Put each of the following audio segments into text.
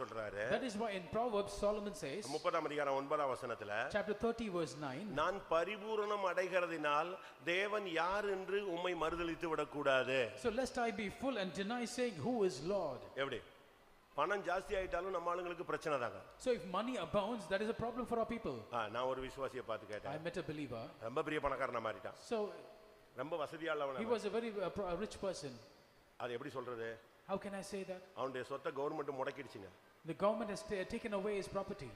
சொல்றாரு. That is why in Proverbs Solomon says 30ஆம் அதிகாரம் 9ஆம் வசனத்துல chapter 30 verse 9, நான் பரிபூரணம் அடைகிறதினால் தேவன் யார் என்று உம்மை மறுதலித்து விடக்கூடாது. so lest I be full and deny saying who is Lord. எப்படி பணம் ஜாஸ்தி ஆயிட்டாலும் நம்ம ஆளுங்களுக்கு பிரச்சனை தாங்க. So if money abounds, that is a problem for our people. நான் ஒரு விசுவாசியை பார்த்து கேட்டேன். I met a believer. ரொம்ப பெரிய பணக்காரனா மாறிட்டான். So ரொம்ப வசதியானவனா. he was a very rich person. அது எப்படி சொல்றது? How can I say that? அவனுடைய சொத்தை government முடக்கிடுச்சுங்க. The government has taken away his property.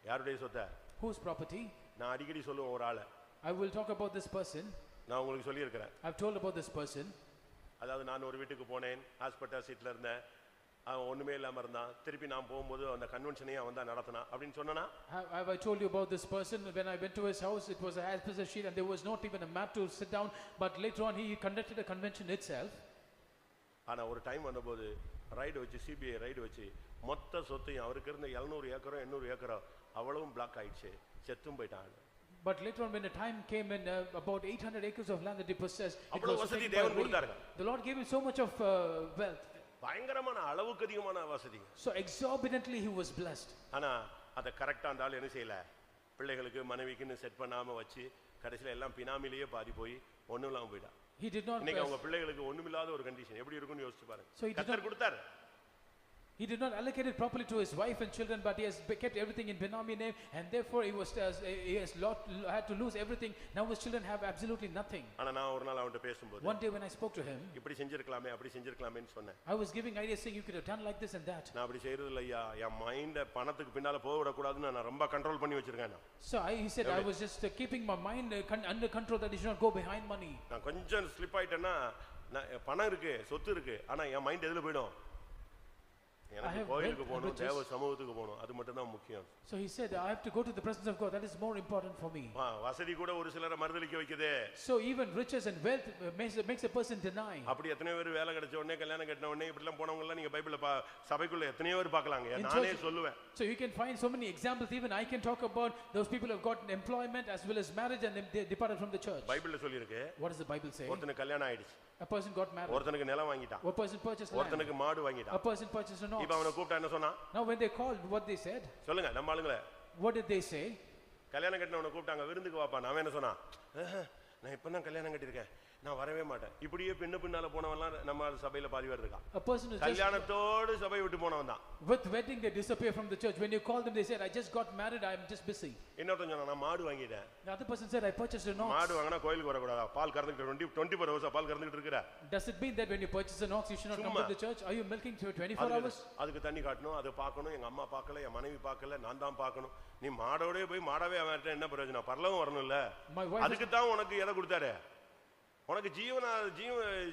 யாருடைய சொத்தை? Whose property? நான் அடிக்கடி சொல்லுவேன் ஒரு ஆளை. I will talk about this person. நான் உங்களுக்கு சொல்லி இருக்கேன். I've told about this person. அதாவது நான் ஒரு வீட்டுக்கு போனேன், ஹாஸ்பிடல் சீட்ல இருந்தேன், அவன் ஒண்ணுமே இல்லாம இருந்தான், திருப்பி நான் போகும்போது அந்த கன்வென்ஷனையும் அவன் தான் நடத்தினான் அப்படின்னு சொன்னா. Have I told you about this person? When I went to his house, it was a hospital sheet and there was not even a mat to sit down, but later on he conducted a convention itself. ஆனா ஒரு time வந்தபோது ride வச்சு CBI ride வச்சு மொத்த சொத்தையும் அவருக்கு இருந்த 700 ஏக்கரோ 800 ஏக்கரோ அவ்வளவும் பிளாக் ஆயிடுச்சு, செத்தும் போயிட்டான். But later on when the time came in, about 800 acres of land that he possessed, அவ்வளவு வசதி தேவன் கொடுத்தாருங்க. The Lord gave him so much of wealth. பயங்கரமான அளவுக்கு அதிகமான வசதி. So exorbitantly he was blessed. ஆனா அத கரெக்ட்டா அந்த ஆளு என்ன செய்யல, பிள்ளைகளுக்கு மனைவிக்குன்னு செட் பண்ணாம வச்சு கடைசில எல்லாம் பினாமிலேயே பாதி போய் ஒண்ணும் இல்லாம போயிட்டான். He did not. இன்னைக்கு அவங்க பிள்ளைகளுக்கு ஒண்ணுமில்லாத ஒரு கண்டிஷன் எப்படி இருக்கும்னு யோசிச்சு பாருங்க. கர்த்தர் கொடுத்தாரு. He did not allocate it properly to his wife and children, but he has kept everything in Benami name, and therefore he has had to lose everything. Now his children have absolutely nothing. ஆனா நான் ஒரு நாள் அவன்கிட்ட பேசும்போது one day when I spoke to him, இப்படி செஞ்சிருக்கலாமே அப்படி செஞ்சிருக்கலாமேன்னு சொன்னேன். I was giving ideas saying you could have done like this and that. நான் அப்படி செய்யறது இல்லையா, என் மைண்ட பணத்துக்கு பின்னால போக விட கூடாதுன்னு நான் ரொம்ப கண்ட்ரோல் பண்ணி வச்சிருக்கேன். So he said I was just keeping my mind under control that it should not go behind money. நான் கொஞ்சம் ஸ்லிப் ஆயிட்டேன்னா பணம் இருக்கு, சொத்து இருக்கு, ஆனா என் மைண்ட் எதுல போய்டும்? எனக்கு கோயிலுக்கு போணும், தேவ சமூகத்துக்கு போணும், அது மட்டும் தான் முக்கியம். So he said I have to go to the presence of God, that is more important for me. வசதி கூட ஒரு சிலரை மறுதலிக்க வைக்குதே. So even riches and wealth makes a person deny. அப்படி எத்தனை பேர் வேலை கிடைச்ச உடனே கல்யாணம் கட்டின உடனே இப்படி எல்லாம் போனவங்க எல்லாம் நீங்க பைபிள்ல சபைக்குள்ள எத்தனை பேர் பார்க்கலாங்க. நானே சொல்லுவேன். So you can find so many examples, even I can talk about those people who have got employment as well as marriage and they departed from the church. பைபிள்ல சொல்லி இருக்கு. What does the Bible say? ஒருத்தனுக்கு கல்யாணம் ஆயிடுச்சு. A person got married. ஒருத்தனுக்கு நிலம் வாங்கிட்டான். One person purchased land. ஒருத்தனுக்கு மாடு வாங்கிட்டான். A person purchased an ox. இப்போ அவனை கூப்பிட்டா என்ன சொன்னா? Now when they called, what they said? சொல்லுங்க நம்ம ஆளுங்களே. What did they say? கல்யாணம் கட்டினவனை கூப்பிட்டாங்க, விருந்துக்கு வாப்பா. அவன் என்ன சொன்னா? நான் இப்பதான் கல்யாணம் கட்டியிருக்கேன், நான் வரவே மாட்டேன். இப்படியே பின்னால போனவன்லாம் நம்ம சபையில பாதி பேர் இருக்கான். A person who கல்யாணத்தோடு சபை விட்டு போனவன் தான். With wedding they disappear from the church. When you call them they said I just got married, I am just busy. இன்னொருத்தன் சொன்னா நான் மாடு வாங்கிட்டேன். The other person said I purchased an ox. மாடு வாங்குனா கோயிலுக்கு வர கூடாதா? பால் கறந்துட்டு 24 hours பால் கறந்துட்டு இருக்கற. Does it mean that when you purchase an ox you should not come to the church? Are you milking 24 hours? அதுக்கு தண்ணி காட்டணும், அது பார்க்கணும், எங்க அம்மா பார்க்கல, என் மனைவி பார்க்கல, நான் தான் பார்க்கணும். நீ மாடோடே போய் மாடவே அவர்ட்ட என்ன பிரயோஜனம்? பரலோகம் வரணும்ல. அதுக்கு தான் உனக்கு எதை கொடுத்தாரு? உனக்கு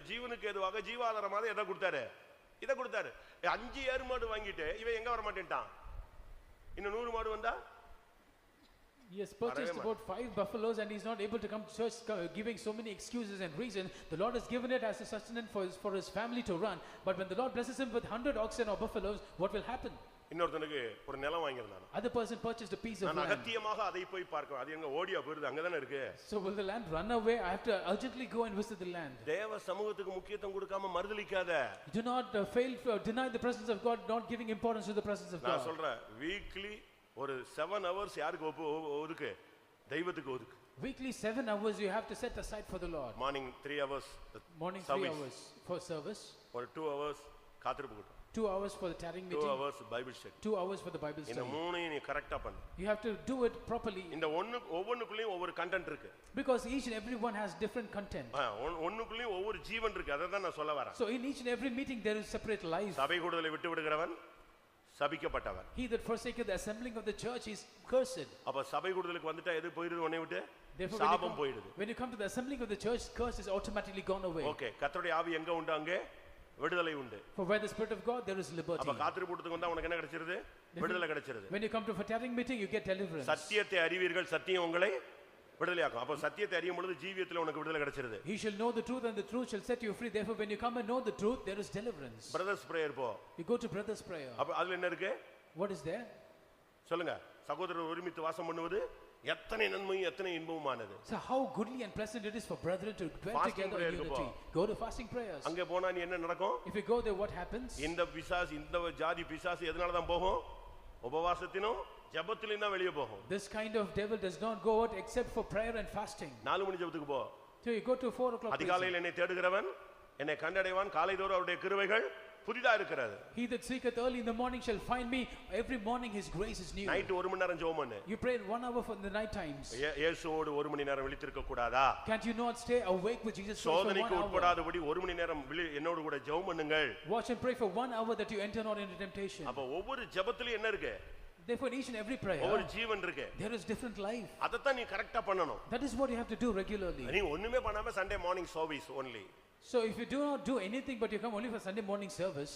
ஜீவனுக்கு எதுவாக ஜீவாதாரமாக எதை கொடுத்தாரு? இதை கொடுத்தாரு. 5 ஏறு மாடு வாங்கிட்டு இவன் எங்க வர மாட்டேன்ட்டான். இன்னும் 100 மாடு வந்தா? He has purchased about 5 buffaloes and he's not able to come to church, giving so many excuses and reasons. The Lord has given it as a sustenance for his family to run. But when the Lord blesses him with 100 oxen or buffaloes, what will happen? இன்னொருத்தனுக்கு ஒரு நிலம் வாங்கியிருந்தான். Other person purchased a piece of land. நான் அகத்தியமாக அதை போய் பார்க்க, அது எங்க ஓடியா போயிடுது, அங்க தானே இருக்கு. So will the land run away? I have to urgently go and visit the land. தேவ சமூகத்துக்கு முக்கியத்துவம் கொடுக்காம மறுதலிக்காத. Do not fail to deny the presence of God, not giving importance to the presence of God. நான் சொல்றேன், weekly ஒரு 7 hours யாருக்கு ஒதுக்கு? தெய்வத்துக்கு ஒதுக்கு. Weekly 7 hours you have to set aside for the Lord. Morning 3 hours. Morning 3 hours for service. ஒரு 2 hours காத்திருப்பு கூட்டம். 2 hours for the tarrying meeting. 2 hours Bible study. 2 hours for the Bible study. இந்த மூணையும் நீ கரெக்ட்டா பண்ணு. You have to do it properly. இந்த ஒவ்வொன்னுக்குள்ளேயும் ஒவ்வொரு கண்டென்ட் இருக்கு. Because each and every one has different content. ஒவ்வொன்னுக்குள்ளேயும் ஒவ்வொரு ஜீவன் இருக்கு. அத தான் நான் சொல்ல வரேன். So in each and every meeting there is separate life. சபை கூடுதலை விட்டு விடுகிறவன் சபிக்கப்பட்டவன். He that forsaketh the assembling of the church is cursed. அப்ப சபை கூடுதலுக்கு வந்துட்டா எது போயிடுது? உன்னை விட்டு சாபம் போயிடுது. When you come to the assembling of the church, curse is automatically gone away. Okay, கர்த்தருடைய ஆவி எங்க உண்டு அங்கே விடுதலை உண்டு. For where the spirit of God there is liberty. அப்ப காத்திருப்பு கூட்டத்துக்கு வந்தா உனக்கு என்ன கிடைச்சிருது? விடுதலை கிடைச்சிருது. When you come to a tarrying meeting you get deliverance. சத்தியத்தை அறிவீர்கள், சத்தியம் உங்களை விடுதலையாக்கும். அப்ப சத்தியத்தை அறியும் பொழுது ஜீவியத்துல உனக்கு விடுதலை கிடைச்சிருது. You shall know the truth and the truth shall set you free. Therefore when you come and know the truth there is deliverance. Brothers prayer போ. You go to brothers prayer. அப்ப அதுல என்ன இருக்கு? What is there? சொல்லுங்க. சகோதரர் ஒருமித்து வாசம் பண்ணுவது எத்தனை நன்மையும் எத்தனை இன்பமானது. So how goodly and pleasant it is for brethren to dwell together in unity. Go to fasting prayers. அங்க போனா நீ என்ன நடக்கும்? If you go there, what happens? இந்த பிசாசு இந்த ஜாதி பிசாசு எதனால தான் போகும்? உபவாசத்திலும் ஜெபத்திலும் தான் வெளிய போகும். This kind of devil does not go out except for prayer and fasting. 4 மணி ஜெபத்துக்கு போ. So you go to 4 o'clock. அதிகாலையில் என்னை தேடுகிறவன் என்னை கண்டடைவான், காலைதோறும் அவருடைய கிருபைகள் புதிதா இருக்கிறது. He that seeketh early in the morning shall find me. Every morning his grace is new. Night 1 மணி நேரம் ஜெபம் பண்ணு. You pray 1 hour for the night times. இயேசுவோடு 1 மணி நேரம் விழித்திருக்க கூடாதா? Can't you not stay awake with Jesus for 1 hour? சோதனைக்கு உட்படாதபடி 1 மணி நேரம் என்னோடு கூட ஜெபம் பண்ணுங்கள். Watch and pray for 1 hour that you enter not into temptation. அப்ப ஒவ்வொரு ஜெபத்திலும் என்ன இருக்கு? Therefore in each and every prayer ஒவ்வொரு ஜீவன் இருக்கு. there is different life. அதத்தான் நீ கரெக்ட்டா பண்ணணும். That is what you have to do regularly. நீ ஒண்ணுமே பண்ணாம Sunday morning service only. So if you do not do anything but you come only for Sunday morning service,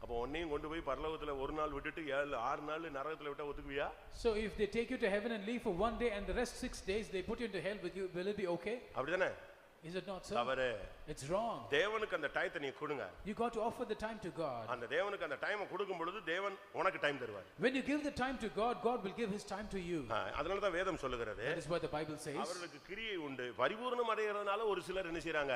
அப்ப ஒன்னையும் கொண்டு போய் பரலோகத்துல ஒரு நாள் விட்டுட்டு 6 நாள் நரகத்துல விட்டா ஒத்துக்குவியா? So if they take you to heaven and leave for 1 day and the rest 6 days they put you into hell with you, will it be okay? அப்படிதானே? Is it not so? தவறு. It's wrong. தேவனுக்கு அந்த டைத்தை நீ கொடுங்க. You got to offer the time to God. அந்த தேவனுக்கு அந்த டைமை கொடுக்கும் பொழுது தேவன் உனக்கு டைம் தருவார். When you give the time to God, God will give his time to you. அதனால தான் வேதம் சொல்லுகிறது. That is what the Bible says. அவர்களுக்கு கிரியை உண்டு. பரிபூரணம் அடைகிறதுனால ஒரு சிலர் என்ன செய்றாங்க?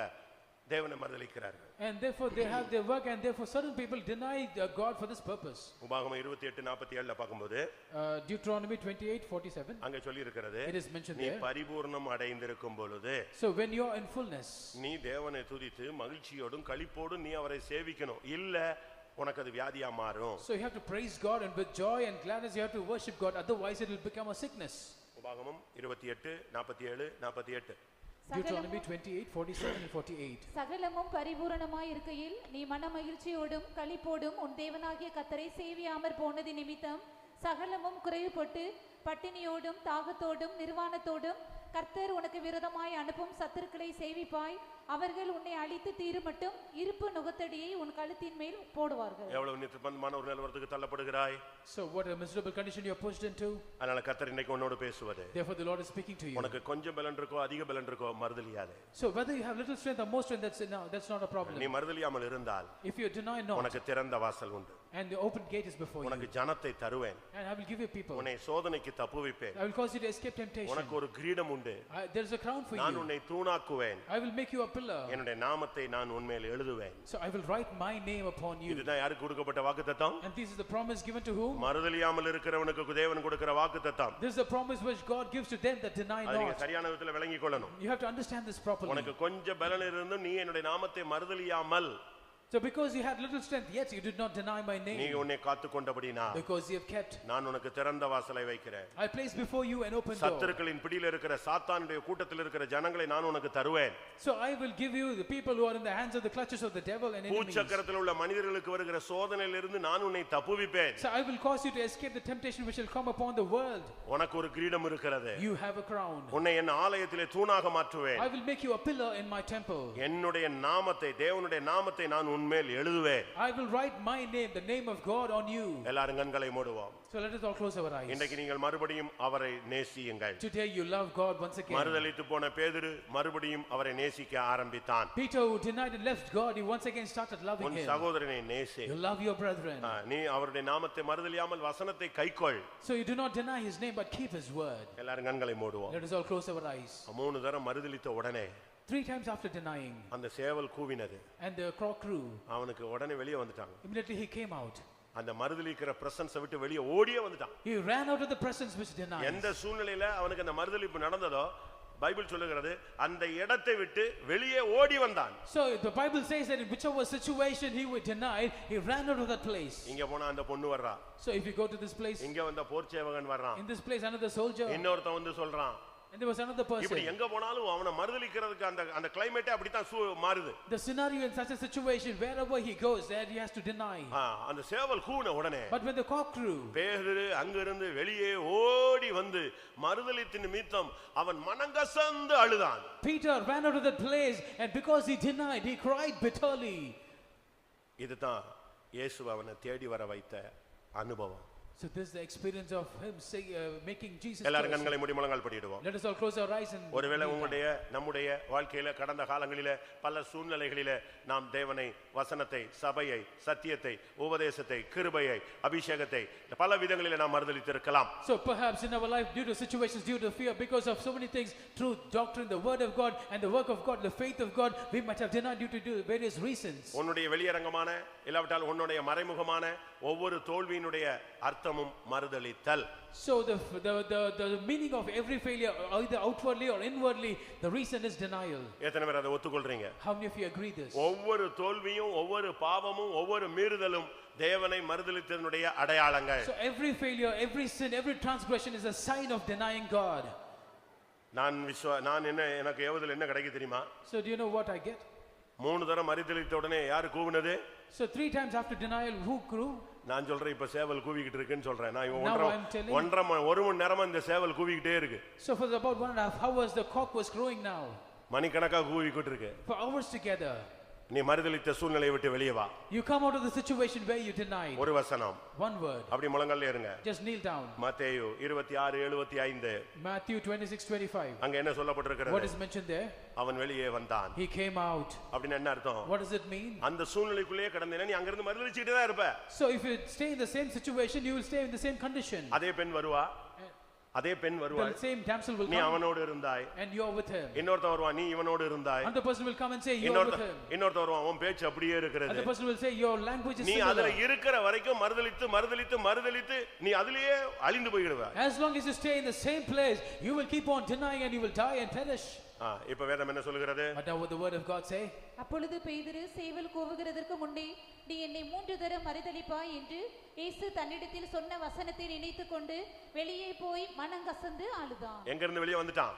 தேவனை மறுதலிக்கிறார்கள். And therefore they have their work and therefore certain people deny God for this purpose. உபாகமம் 28:47ல பாக்கும்போது Deuteronomy 28:47 அங்க சொல்லி இருக்கிறது. It is mentioned நீ there. பரிபூரணம் அடைந்திருக்கும் பொழுது So when you are in fullness, நீ தேவனை துதித்து மகிழ்ச்சியோடும் களிப்போடும் நீ அவரை சேவிக்கணும். இல்ல உனக்கு அது வியாதியா மாறும். so you have to praise God and with joy and gladness you have to worship God, otherwise it will become a sickness. உபாகமம் 28:47-48 Deuteronomy 28:47 and 48 சகலமும் பரிபூரணமாய் இருக்கையில் நீ மனமகிழ்ச்சியோடும் களிப்போடும் உன் தேவனாகிய கர்த்தரை சேவியாமற் போனது நிமித்தம் சகலமும் குறைவுபட்டு பட்டினியோடும் தாகத்தோடும் நிர்வாணத்தோடும் கர்த்தர் உனக்கு விரோதமாய் அனுப்பும் சத்துருக்களை சேவிப்பாய். அவர்கள் உன்னை அழித்து தீரும் மட்டும் இருப்பு நுகத்தடியை உன் கழுத்தின் மேல் போடுவார்கள். எவ்வளவு நிர்பந்தமான ஒரு நிலவரத்துக்கு தள்ளப்படுகிறாய். So what a miserable condition you are pushed into. அதனால கர்த்தர் இன்னைக்கு உன்னோடு பேசுவது. Therefore the Lord is speaking to you. உனக்கு கொஞ்சம் பலன் இருக்கோ அதிக பலன் இருக்கோ மறுதலியாதே. So whether you have little strength or more strength, that's not a problem. நீ மறுதலியாமல் இருந்தால் If you deny not, உனக்கு திறந்த வாசல் உண்டு. and the open gate is before you, உனக்கு ஜனத்தை தருவேன். and I will give you people. உன்னை சோதனைக்கு தப்புவிப்பேன். I will cause you to escape temptation. உனக்கு ஒரு கிரீடம் உண்டு. There is a crown for நான் you. உன்னை தூணாக்குவேன். I will make you a pillar. என்னுடைய நாமத்தை நான் உன்மேல் எழுதுவேன். So I will write my name upon you. இதுதான் யாருக்கு கொடுக்கப்பட்ட வாக்குத்தத்தம்? And this is the promise given to whom? மறுதலியாமல் இருக்கிறவனுக்கு தேவன் கொடுக்கிற வாக்குத்தத்தம். This is the promise which God gives to them that deny அதை நீங்க not. சரியான விதத்துல விளங்கிக் கொள்ளணும். You have to understand this properly. உனக்கு கொஞ்சம் பலன் இருந்தும் நீ என்னுடைய நாமத்தை மறுதலியாமல், So because you had little strength, yet you did not deny my நீ name. உன்னை காத்துக்கொண்டபடினா Because you have kept. நான் உனக்கு திறந்த வாசலை வைக்கிறேன். I place before you an open door. சத்துருக்களின் பிடியில் இருக்கிற சாத்தானுடைய கூட்டத்தில் இருக்கிற ஜனங்களை நான் உனக்கு தருவேன். So I will give you the people who are in the hands of the clutches of the devil and enemies. பூச்சக்கரத்தில் உள்ள மனிதர்களுக்கு வருகிற சோதனையிலிருந்து நான் உன்னை தப்புவிப்பேன். So I will cause you to escape the temptation which will come upon the world. உனக்கு ஒரு கிரீடம் இருக்கிறது. You have a crown. உன்னை என் ஆலயத்திலே தூணாக மாற்றுவேன். I will make you a pillar in my temple. என்னுடைய நாமத்தை, தேவனுடைய நாமத்தை நான் உன்மேல் எழுதுவேன். I will write my name, the name of God, on you. எல்லாரும் கண்களை மூடுவோம். So let us all close our eyes. இன்றைக்கு நீங்கள் மறுபடியும் அவரை நேசியுங்கள். Today you love God once again. மறுதலித்து போன பேதுரு மறுபடியும் அவரை நேசிக்க ஆரம்பித்தான். Peter, who denied and left God, he once again started loving உன் him. சகோதரனை நேசி. You love your brethren. நீ அவருடைய நாமத்தை மறுதலியாமல் வசனத்தை கைக்கொள். So you do not deny his name but keep his word. எல்லாரும் கண்களை மூடுவோம். Let us all close our eyes. 3 தரம் மறுதலித்த உடனே 3 times after denying, அந்த சேவல் கூவினது. and the cock crew, அவனுக்கு உடனே வெளியே வந்துட்டாங்க. immediately he came out. அந்த மறுதலிக்கிற பிரசன்ஸை விட்டு வெளியே ஓடியே வந்துட்டான். He ran out of the presence which denies. எந்த சூழ்நிலையில அவனுக்கு அந்த மறுதலிப்பு நடந்ததோ பைபிள் சொல்லுகிறது அந்த இடத்தை விட்டு வெளியே ஓடி வந்தான். So the Bible says that in whichever situation he would deny, he ran out of that place. இங்க போனா அந்த பொண்ணு வர்றா. So if you go to this place, இங்க வந்த போர்ச்சேவகன் வர்றான். in this place another soldier, இன்னொருத்தன் வந்து சொல்றான். and there was another person. இப்படி எங்க போனாலும் அவனை மறுதலிக்கிறதுக்கு அந்த கிளைமேட் அப்படி தான் மாறுது. The scenario in such a situation, wherever he goes, there he has to deny. அந்த சேவல் கூன உடனே But when the cock crew, பேதுரு அங்கிருந்து வெளியே ஓடி வந்து மறுதலித்த நிமித்தம் அவன் மனங்கசந்து அழுதான். Peter ran out of that place, and because he denied, he cried bitterly. இதுதான் இயேசு அவனை தேடி வர வைத்த அனுபவம். So this is the experience of him making Jesus எல்லாரும் curse. கண்களை மூடி முழங்கால் படிடுவோம். Let us all close our eyes and ஒருவேளை உங்களுடைய நம்முடைய வாழ்க்கையில கடந்த காலங்களிலே பல சூழ்நிலைகளிலே நாம் தேவனை, வசனத்தை, சபையை, சத்தியத்தை, உபதேசத்தை, கிருபையை, அபிஷேகத்தை பல விதங்களிலே நாம் மறுதலித்திருக்கலாம். So perhaps in our life, due to situations, due to fear, because of so many things, truth, doctrine, the word of God and the work of God, the faith of God, we might have denied due to various reasons. உன்னுடைய வெளியரங்கமான இல்லாவிட்டால் உன்னுடைய மறைமுகமான ஒவ்வொரு தோல்வியினுடைய அர்த்தமும் மறுதலித்தல். So the meaning of every failure, either outwardly or inwardly, the reason is denial. எத்தனை பேர் அதை ஒத்துக்கொள்றீங்க? How many of you agree this? ஒவ்வொரு தோல்வியும், ஒவ்வொரு பாவமும், ஒவ்வொரு மீறுதலும் தேவனை மறுதலித்ததனுடைய அடையாளங்கள். So every failure, every sin, every transgression is a sign of denying God. நான் எனக்கு ஏவுதல் என்ன கிடைக்கு தெரியுமா? So do you know what I get? 3 தடவை மறுதலித்த உடனே யாரு கூவுனது? So 3 times after denial, who grew? நான் சொல்றேன், இப்ப சேவல் கூவிக்கிட்டு இருக்குன்னு சொல்றேன். நான் ஒரு மணி நேரமா இந்த சேவல் கூவிக்கிட்டே இருக்கு. So for about 1.5 hours the cock was crowing now. மணிக்கணக்கா கூவிக்கிட்டு இருக்கு. For hours together. நீ மறுதலித்த சூழ்நிலையை விட்டு வெளியே வா. You come out of the situation where you denied. ஒரு வசனம். One word. அப்படி முழங்கால்ல இருங்க. Just kneel down. மத்தேயு 26:75. Matthew 26:25. அங்க என்ன சொல்லப்பட்டிருக்கிறது? What is mentioned there? அவன் வெளியே வந்தான். He came out. அப்படினா என்ன அர்த்தம்? What does it mean? அந்த சூழ்நிலைக்குள்ளே கடந்தேனா நீ அங்க இருந்து மறுதலிச்சிட்டே தான் இருப்ப. So if you stay in the same situation, you will stay in the same condition. அதே பெண் வருவா. அதே பெண் வருவாள். The same damsel will come. நீ அவனோடு இருந்தாய். And you are with him. இன்னொருத்தன் வருவான், நீ இவனோடு இருந்தாய். Another person will come and say you are with him. இன்னொருத்தன் வருவான், உன் பேச்சு அப்படியே இருக்குது. Another person will say your language is similar. நீ அதுல இருக்கிற வரைக்கும் மறுதலித்து நீ அதிலேயே அழிந்து போய்டுவ. As long as you stay in the same place, you will keep on denying and you will die and perish. இப்ப வேதம் என்ன சொல்கிறது? But now what the word of God say? அப்பொழுது பேதுரு சேவல் கூவுகிறதற்கு முன்னே நீ என்னை 3 தடவை மறுதலிப்பாய் என்று இயேசு தன்னிடத்தில் சொன்ன வசனத்தை நினைத்துக்கொண்டு வெளியே போய் மனங்கசந்து அழுதான். எங்க இருந்து வெளியே வந்துட்டான்?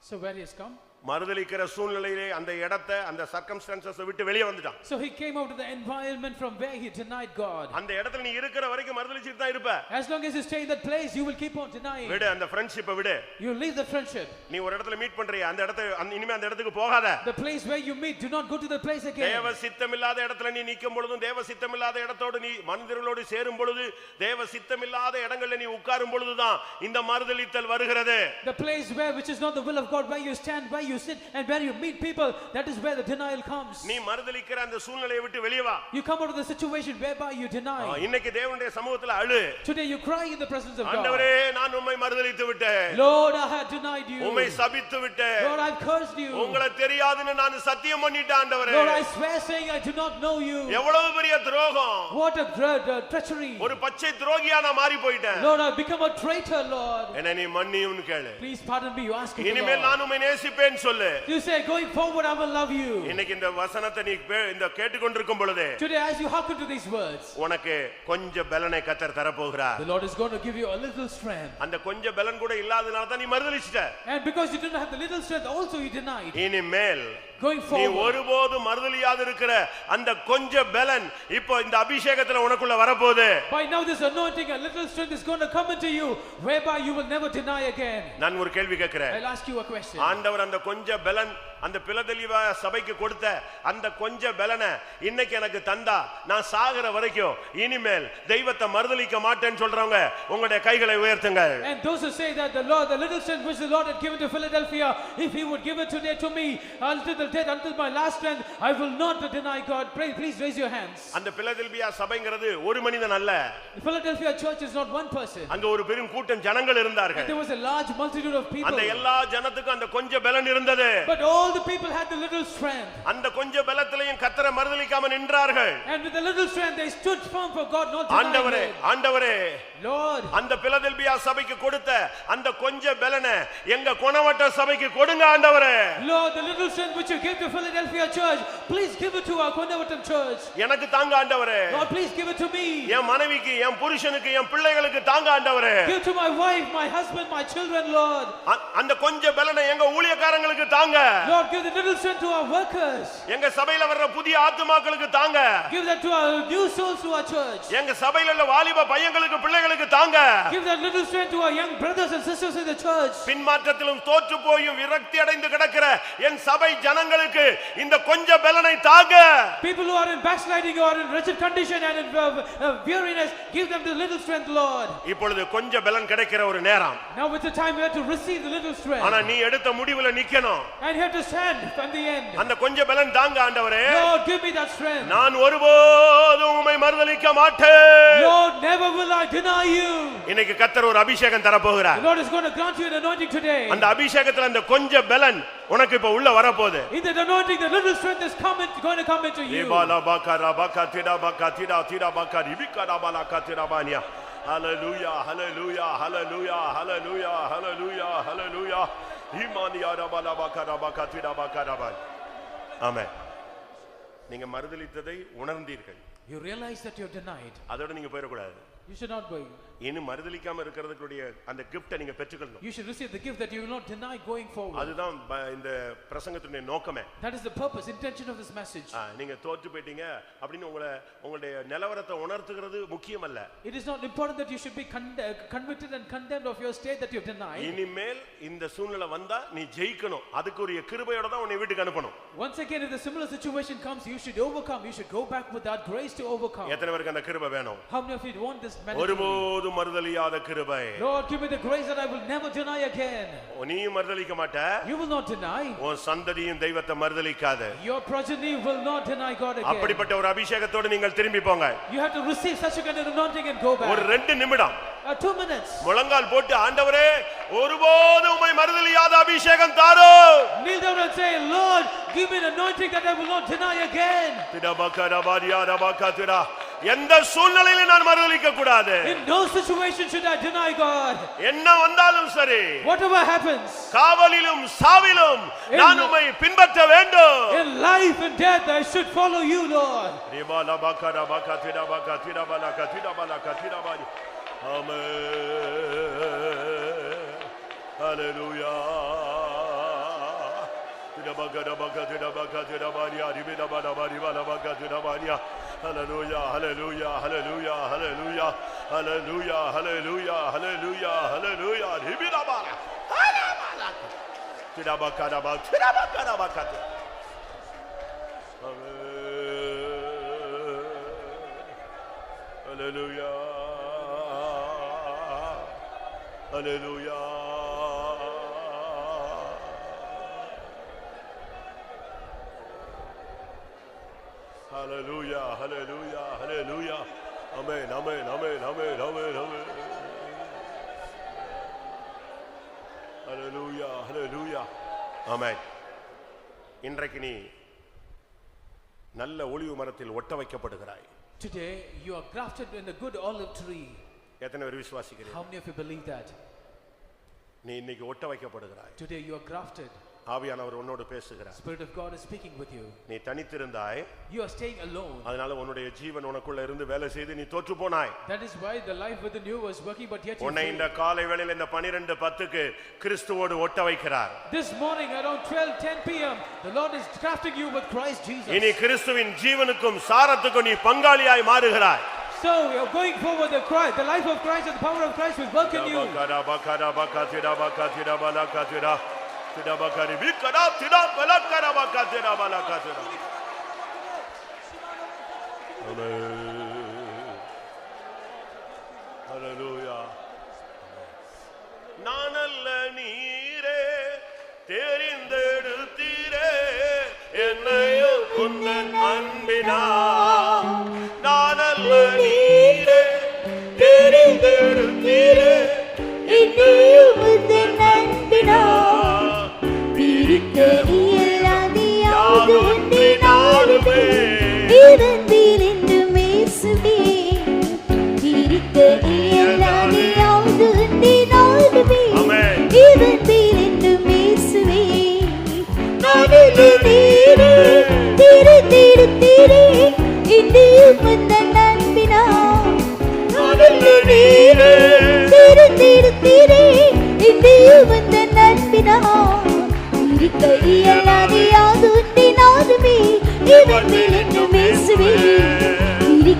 So where he has come? மறுதலிக்கிற சூழ்நிலையிலே அந்த இடத்தை, அந்த சர்க்கம்ஸ்டான்சஸ் விட்டு வெளியே வந்துட்டான். So he came out of the environment from where he denied God. அந்த இடத்துல நீ இருக்கிற வரைக்கும் மறுதலிச்சிட்டு தான் இருப்ப. As long as you stay in that place, you will keep on denying. விடு அந்த ஃப்ரெண்ட்ஷிப்பை விடு. You leave the friendship. நீ ஒரு இடத்துல மீட் பண்றியா, அந்த இடத்தை இனிமே அந்த இடத்துக்கு போகாத. The place where you meet, do not go to the place again. தேவ சித்தமில்லாத இடத்துல நீ நிக்கும் பொழுதும், தேவ சித்தமில்லாத இடத்தோடு நீ மனிதர்களோடு சேரும் பொழுது, தேவ சித்தமில்லாத இடங்கள்ல நீ உட்காரும் பொழுது தான் இந்த மறுதலித்தல் வருகிறது. The place where which is not the will of God, where you stand, where you sit and where you meet people, that is where the denial comes. நீ மறுதலிக்கிற அந்த சூழ்நிலையை விட்டு வெளியே வா. You come out of the situation whereby you deny. இன்னைக்கு தேவனுடைய சமூகத்துல அழு. Today you cry in the presence of God. ஆண்டவரே, நான் உம்மை மறுதலித்து விட்டேன். Lord, I had denied you. உம்மை சபித்து விட்டேன். Lord, I cursed you. உங்களை தெரியாதுன்னு நான் சத்தியம் பண்ணிட்டேன் ஆண்டவரே. Lord, I swear saying I do not know you. எவ்வளவு பெரிய துரோகம். What a treachery. ஒரு பச்சை துரோகியா நான் மாறி போயிட்டேன். Lord, I have become a traitor, Lord. என்னை நீ மன்னியும்னு கேளு. Please pardon me, you ask him. இனிமேல் நான் உம்மை நேசிப்பேன் சொல்லு. You say going forward I will love you. இன்னைக்கு இந்த வசனத்தை நீ இந்த கேட்டுக்கொண்டிருக்கும் பொழுது, today as you hearken to these words, உனக்கு கொஞ்சம் பலனை கர்த்தர் தர போகிறார். the Lord is going to give you a little strength. அந்த கொஞ்சம் பலன் கூட இல்லாதனால தான் நீ மறுதலிச்சிட்ட. And because you didn't have the little strength also you denied. இனிமேல் going நீ forward, ஒருபோதும் மறுதலியாது இருக்கிற அந்த கொஞ்சம் பலன் இப்போ இந்த அபிஷேகத்துல உனக்குள்ள வரப்போகுது. by now this anointing, a little strength is going to come into you whereby you will never deny again. நான் ஒரு கேள்வி கேட்கிறேன். I'll ask you a question. ஆண்டவர் அந்த கொஞ்சம் பலன் அந்த பிலதெல்பியா சபைக்கு கொடுத்த அந்த கொஞ்சம் பலனை இன்னைக்கு எனக்கு தந்தா, நான் சாகுற வரைக்கும் இனிமேல் தெய்வத்தை மறுதலிக்க மாட்டேன்னு சொல்றவங்க உங்களுடைய கைகளை உயர்த்துங்கள். And those who say that the Lord, the little strength which the Lord had given to Philadelphia, if he would give it today to me until the death, until my last strength, I will not deny God. Please raise your hands. அந்த Philadelphia சபைங்கிறது ஒரு மனிதன் அல்ல. The Philadelphia church is not one person. அங்க ஒரு பெரும் கூட்டம் ஜனங்கள் இருந்தார்கள். There was a large multitude of people. அந்த எல்லா ஜனத்துக்கும் அந்த கொஞ்சம் பலன் இருந்தது. But all the people had the little strength. அந்த கொஞ்சம் பலத்திலையும் கர்த்தரை மறுதலிக்காம நின்றார்கள். And with the little strength they stood firm for God, not denying it. ஆண்டவரே, Lord, அந்த பிலதெல்பியா சபைக்கு கொடுத்த அந்த கொஞ்சம் பலனை எங்க குணவட்ட சபைக்கு கொடுங்க ஆண்டவரே. Lord, the little strength which you gave to Philadelphia church, please give it to our Konavatam church. எனக்கு தாங்க ஆண்டவரே. Lord, please give it to me. என் மனைவிக்கு, என் புருஷனுக்கு, என் பிள்ளைகளுக்கு தாங்க ஆண்டவரே. Give to my wife, my husband, my children, Lord. அந்த கொஞ்சம் பலனை எங்க ஊழியக்காரங்களுக்கு தாங்க. Lord, give the little strength to our workers. எங்க சபையில வர்ற புதிய ஆத்துமாக்களுக்கு தாங்க. Give that to our new souls to our church. எங்க சபையில உள்ள வாலிப பையங்களுக்கு, பிள்ளைகளுக்கு தாங்க. தாங்க. Give that little strength to our young brothers and sisters in the church. பின்மாற்றத்திலும் தோற்று போயும் விரக்தி அடைந்து கிடக்கிற என் சபை ஜனங்களுக்கு இந்த கொஞ்ச பலனை தாங்க. People who are in backsliding or in wretched condition and in weariness, give them the little strength, Lord. இப்பொழுது கொஞ்ச பலன் கிடைக்கிற ஒரு நேரம். Now with the time we have to receive the little strength. ஆனா நீ எடுத்த முடிவுல நிக்கணும். And you have to stand from the end. அந்த கொஞ்ச பலன் தாங்க ஆண்டவரே. Lord, give me that strength. நான் ஒருபோதும் உம்மை மறுதலிக்க மாட்டேன். Lord, never will I deny you. இன்னைக்கு கர்த்தர் ஒரு அபிஷேகம் தர போகிறார். The Lord is going to grant you an anointing today. அந்த அபிஷேகத்துல அந்த கொஞ்ச பலன் உனக்கு இப்ப உள்ள வர போகுது. In that anointing, the little strength is going to come into you. Hallelujah, hallelujah, hallelujah, hallelujah, hallelujah, hallelujah. Amen. நீங்க மறுதலித்ததை உணர்ந்தீர்கள். You realize that you have denied. அதோட நீங்க போயிட கூடாது. You should not go. இன்னும் மறுதலிக்காம இருக்கிறதுக்குரிய அந்த gift-ஐ நீங்க பெற்றுக்கொள்ளணும். You should receive the gift that you will not deny going forward. அதுதான் இந்த பிரசங்கத்தினுடைய நோக்கமே. That is the purpose, intention of this message. நீங்க தோற்று போயிட்டீங்க அப்படினு உங்களுடைய நிலவரத்தை உணர்த்துகிறது முக்கியமல்ல. It is not important that you should be convicted and condemned of your state that you have denied. இனிமேல் இந்த சூழ்நிலை வந்தா நீ ஜெயிக்கணும். அதுக்குரிய கிருபையோட தான் உன்னை வீட்டுக்கு அனுப்பணும். Once again, if the similar situation comes, you should overcome. You should go back with that grace to overcome. எத்தனை பேருக்கு அந்த கிருபை வேணும்? How many of you want this? ஒருபோதும் மறுதலியாத கிருபை. Lord, give me the grace that I will never deny again. நீயும் மறுதலிக்க மாட்ட. You will not deny. உன் சந்ததியும் தெய்வத்தை மறுதலிக்காத. Your progeny will not deny God again. அப்படிப்பட்ட ஒரு அபிஷேகத்தோடு நீங்கள் திரும்பி போங்க. You have to receive such a kind of anointing and go back. ஒரு 2 நிமிடம். 2 minutes. முழங்கால் போட்டு ஆண்டவரே ஒருபோதும் உம்மை மறுதலியாத அபிஷேகம் தாரும். Kneel down and say, Lord, give me an anointing that I will not deny again. எந்த சூழ்நிலையிலும் நான் மறுதலிக்க கூடாது. In no situation should I deny God. என்ன வந்தாலும் சரி. Whatever happens. காவலிலும் சாவிலும் நான் உம்மை பின்பற்ற வேண்டும். In life and death I should follow you, Lord. Amen. Hallelujah. Hallelujah, hallelujah, hallelujah, hallelujah, hallelujah, hallelujah, hallelujah, hallelujah. Hibidabara. Tidabakadaba, tidabakadabakati. Hallelujah. Hallelujah. Hallelujah, hallelujah, hallelujah. Amen, amen, amen, amen, amen, amen. Hallelujah, hallelujah. Amen. இன்றைக்கு நீ நல்ல ஒலிவ மரத்தில் ஒட்ட வைக்கப்படுகிறாய். Today you are grafted in a good olive tree. எத்தனை பேர் விசுவாசிக்கிறீங்க? How many of you believe that? நீ இன்னைக்கு ஒட்ட வைக்கப்படுகிறாய். Today you are grafted. ஆவியானவர் உன்னோடு பேசுகிறார். Spirit of God is speaking with you. நீ தனித்திருந்தாய். You are staying alone. அதனால உன்னுடைய ஜீவன் உனக்குள்ள இருந்து வேலை செய்து நீ தோற்று போனாய். That is why the life within you was working, but yet you உன்னை இந்த காலை வேளையில இந்த 12:10க்கு கிறிஸ்துவோடு ஒட்ட வைக்கிறார். This morning around 12:10 p.m. the Lord is grafting you with Christ Jesus. இனி கிறிஸ்துவின் ஜீவனுக்கும் சாரத்துக்கும் நீ பங்காளியாய் மாறுகிறாய். So you are going forward the life of Christ and the power of Christ will work in you. Tidabakari bikara tidabalakara bakatira balakatira. Hallelujah. நானல்ல நீரே தெரிந்தெடுத்தீரே என்னையும் உந்தன் அன்பினால். நானல்ல நீரே தெரிந்தெடுத்தீரே என்னையும் உந்தன் அன்பினால்.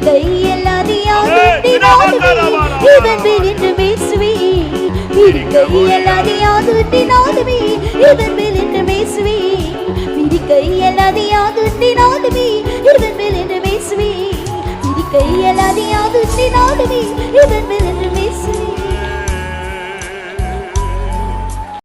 கையெல்லாம் இயலாதுமே இவன் மேல் என்று பேசுவே விரிக்க இயலாது யாதுண்டினாலுமே இவன் மேல் என்று பேசுவே விரிக்க இயலாது யாதுண்டினாலுமே இவன் மேல் என்று பேசுவே விரிக்க இயலாது யாதுண்டினாலுமே